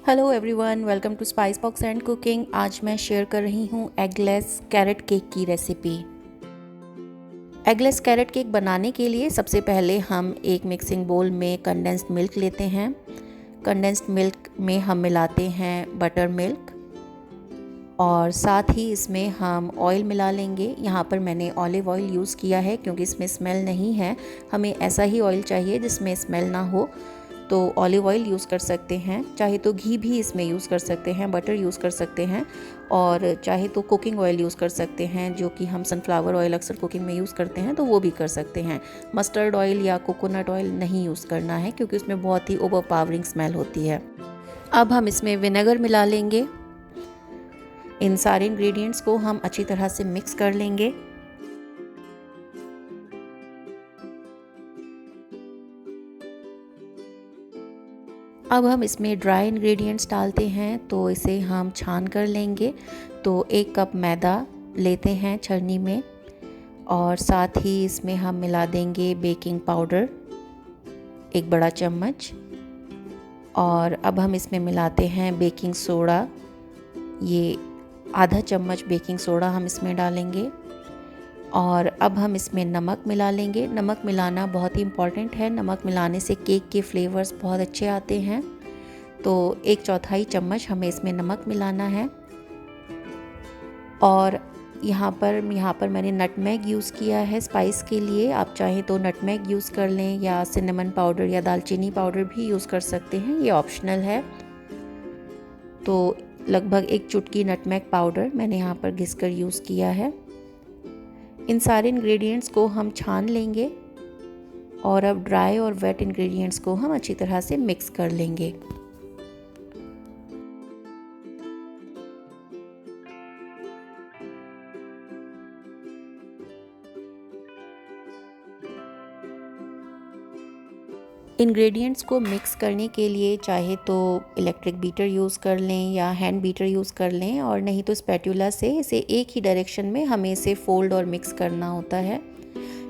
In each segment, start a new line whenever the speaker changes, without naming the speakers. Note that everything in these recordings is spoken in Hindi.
Hello everyone, welcome to spice box and cooking. आज मैं शेयर कर रही हूँ एगलेस कैरेट केक की रेसिपी। एगलेस कैरेट केक बनाने के लिए सबसे पहले हम एक मिक्सिंग बोल में कंडेंस्ड मिल्क लेते हैं। कंडेंस्ड मिल्क में हम मिलाते हैं बटर मिल्क और साथ ही इसमें हम ऑयल मिला लेंगे। यहाँ पर मैंने ऑलिव ऑयल यूज़ किया है क्योंकि इसमें स्मेल नहीं है। हमें ऐसा ही ऑयल चाहिए जिसमें स्मेल ना हो, तो ऑलिव ऑयल यूज़ कर सकते हैं। चाहे तो घी भी इसमें यूज़ कर सकते हैं, बटर यूज़ कर सकते हैं और चाहे तो कुकिंग ऑयल यूज़ कर सकते हैं, जो कि हम सनफ्लावर ऑयल अक्सर कुकिंग में यूज़ करते हैं, तो वो भी कर सकते हैं। मस्टर्ड ऑयल या कोकोनट ऑयल नहीं यूज़ करना है क्योंकि उसमें बहुत ही ओवरपावरिंग स्मेल होती है। अब हम इसमें विनेगर मिला लेंगे। इन सारे इंग्रेडिएंट्स को हम अच्छी तरह से मिक्स कर लेंगे। अब हम इसमें ड्राई इंग्रेडिएंट्स डालते हैं, तो इसे हम छान कर लेंगे। तो 1 कप मैदा लेते हैं छलनी में और साथ ही इसमें हम मिला देंगे बेकिंग पाउडर 1 बड़ा चम्मच। और अब हम इसमें मिलाते हैं बेकिंग सोडा, ये आधा चम्मच बेकिंग सोडा हम इसमें डालेंगे। और अब हम इसमें नमक मिला लेंगे। नमक मिलाना बहुत ही इम्पॉर्टेंट है। नमक मिलाने से केक के फ्लेवर्स बहुत अच्छे आते हैं। तो 1/4 चम्मच हमें इसमें नमक मिलाना है। और यहाँ पर मैंने नटमेग यूज़ किया है स्पाइस के लिए। आप चाहें तो नटमेग यूज़ कर लें या सिनेमन पाउडर या दालचीनी पाउडर भी यूज़ कर सकते हैं, ये ऑप्शनल है। तो लगभग 1 चुटकी नटमेग पाउडर मैंने यहाँ पर घिसकर यूज़ किया है। इन सारे इंग्रेडिएंट्स को हम छान लेंगे और अब ड्राई और वेट इंग्रेडिएंट्स को हम अच्छी तरह से मिक्स कर लेंगे। इंग्रेडिएंट्स को मिक्स करने के लिए चाहे तो इलेक्ट्रिक बीटर यूज़ कर लें या हैंड बीटर यूज़ कर लें, और नहीं तो स्पैटुला से इसे एक ही डायरेक्शन में हमें इसे फोल्ड और मिक्स करना होता है।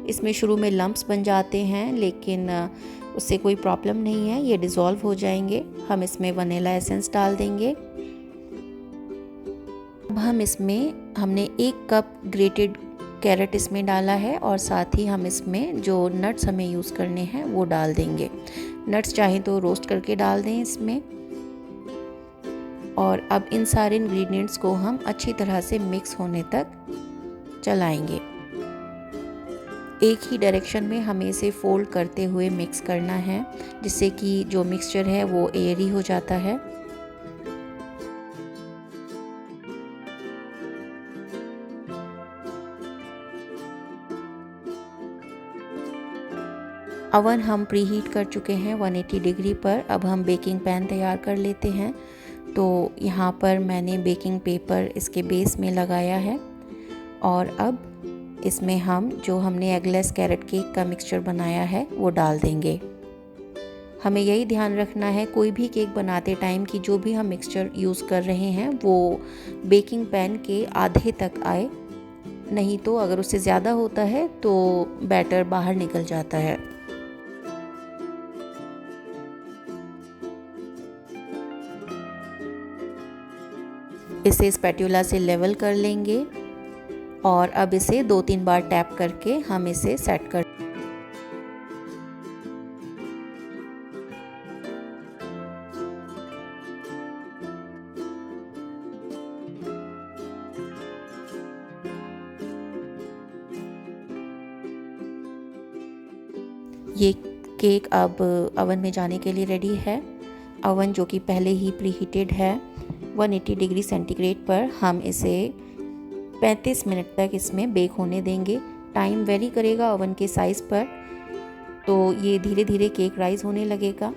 इसमें शुरू में लम्प्स बन जाते हैं, लेकिन उससे कोई प्रॉब्लम नहीं है, ये डिज़ोल्व हो जाएंगे। हम इसमें वनीला एसेंस डाल देंगे। अब हमने 1 कप ग्रेटेड कैरेट इसमें डाला है और साथ ही हम इसमें जो नट्स हमें यूज़ करने हैं वो डाल देंगे। नट्स चाहें तो रोस्ट करके डाल दें इसमें। और अब इन सारे इंग्रेडिएंट्स को हम अच्छी तरह से मिक्स होने तक चलाएंगे। एक ही डायरेक्शन में हमें इसे फोल्ड करते हुए मिक्स करना है, जिससे कि जो मिक्सचर है वो एयरी हो जाता है। अवन हम प्रीहीट कर चुके हैं 180 डिग्री पर। अब हम बेकिंग पैन तैयार कर लेते हैं। तो यहाँ पर मैंने बेकिंग पेपर इसके बेस में लगाया है और अब इसमें हम जो हमने एगलेस कैरेट केक का मिक्सचर बनाया है वो डाल देंगे। हमें यही ध्यान रखना है कोई भी केक बनाते टाइम कि जो भी हम मिक्सचर यूज़ कर रहे हैं वो बेकिंग पैन के आधे तक आए, नहीं तो अगर उससे ज़्यादा होता है तो बैटर बाहर निकल जाता है। इसे स्पैटुला से लेवल कर लेंगे और अब इसे 2-3 बार टैप करके हम इसे सेट कर। ये केक अब ओवन में जाने के लिए रेडी है। ओवन जो कि पहले ही प्रीहीटेड है 180 डिग्री सेंटीग्रेड पर, हम इसे 35 मिनट तक इसमें बेक होने देंगे। टाइम वेरी करेगा ओवन के साइज़ पर, तो ये धीरे धीरे केक राइज होने लगेगा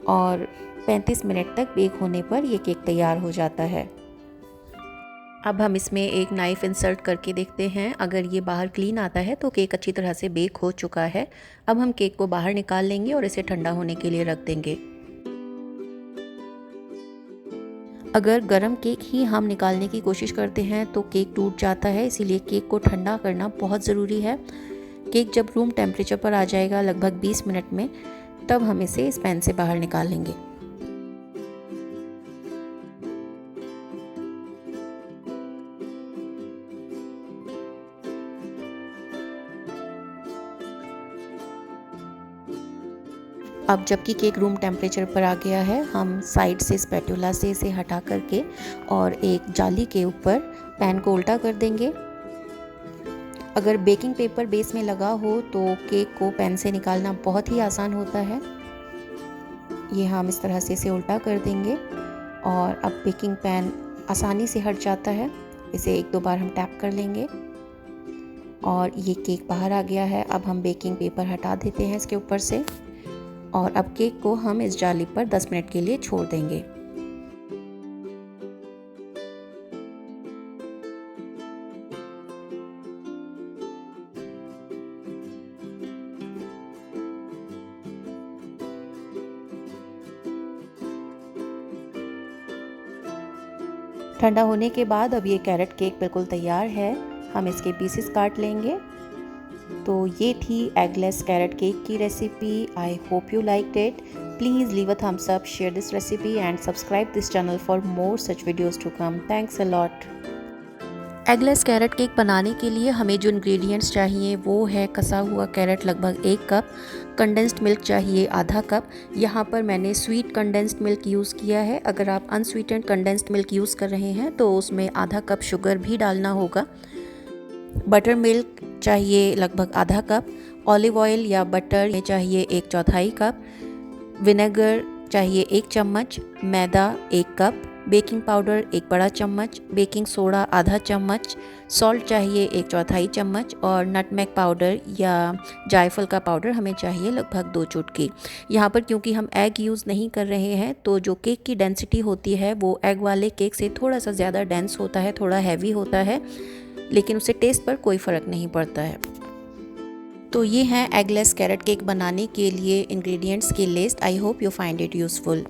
और 35 मिनट तक बेक होने पर ये केक तैयार हो जाता है। अब हम इसमें एक नाइफ़ इंसर्ट करके देखते हैं। अगर ये बाहर क्लीन आता है तो केक अच्छी तरह से बेक हो चुका है। अब हम केक को बाहर निकाल लेंगे और इसे ठंडा होने के लिए रख देंगे। अगर गर्म केक ही हम निकालने की कोशिश करते हैं तो केक टूट जाता है, इसीलिए केक को ठंडा करना बहुत ज़रूरी है। केक जब रूम टेम्परेचर पर आ जाएगा लगभग 20 मिनट में, तब हम इसे इस पैन से बाहर निकाल लेंगे। अब जबकि केक रूम टेम्परेचर पर आ गया है, हम साइड से स्पैटुला से इसे हटा करके और एक जाली के ऊपर पैन को उल्टा कर देंगे। अगर बेकिंग पेपर बेस में लगा हो तो केक को पैन से निकालना बहुत ही आसान होता है। ये हम इस तरह से इसे उल्टा कर देंगे और अब बेकिंग पैन आसानी से हट जाता है। इसे एक दो बार हम टैप कर लेंगे और ये केक बाहर आ गया है। अब हम बेकिंग पेपर हटा देते हैं इसके ऊपर से और अब केक को हम इस जाली पर 10 मिनट के लिए छोड़ देंगे। ठंडा होने के बाद अब ये कैरेट केक बिल्कुल तैयार है। हम इसके पीसेस काट लेंगे। तो ये थी एगलेस कैरेट केक की recipe. I hope you liked it. Please leave a thumbs up, share this recipe and subscribe this channel for more such videos to come. Thanks a lot. Eggless carrot cake बनाने के लिए हमें जो इंग्रेडिएंट्स चाहिए वो है कसा हुआ कैरेट लगभग 1 कप, कंडेंस्ड मिल्क चाहिए आधा कप। यहाँ पर मैंने स्वीट कंडेंस्ड मिल्क यूज़ किया है। अगर आप अनस्वीटेंड कंडेंस्ड मिल्क यूज़ कर रहे हैं तो उसमें आधा कप शुगर भी डालना होगा। बटर मिल्क चाहिए लगभग आधा कप, ऑलिव ऑयल या बटर में चाहिए 1/4 कप, विनेगर चाहिए 1 चम्मच, मैदा 1 कप, बेकिंग पाउडर 1 बड़ा चम्मच, बेकिंग सोडा आधा चम्मच, सॉल्ट चाहिए 1/4 चम्मच और नटमेग पाउडर या जायफल का पाउडर हमें चाहिए लगभग 2 चुटकी। यहाँ पर क्योंकि हम एग यूज़ नहीं कर रहे हैं तो जो केक की डेंसिटी होती है वो एग वाले केक से थोड़ा सा ज़्यादा डेंस होता है, थोड़ा हैवी होता है, लेकिन उससे टेस्ट पर कोई फ़र्क नहीं पड़ता है। तो ये हैं एगलेस कैरेट केक बनाने के लिए इंग्रेडिएंट्स की list. I hope you find it useful.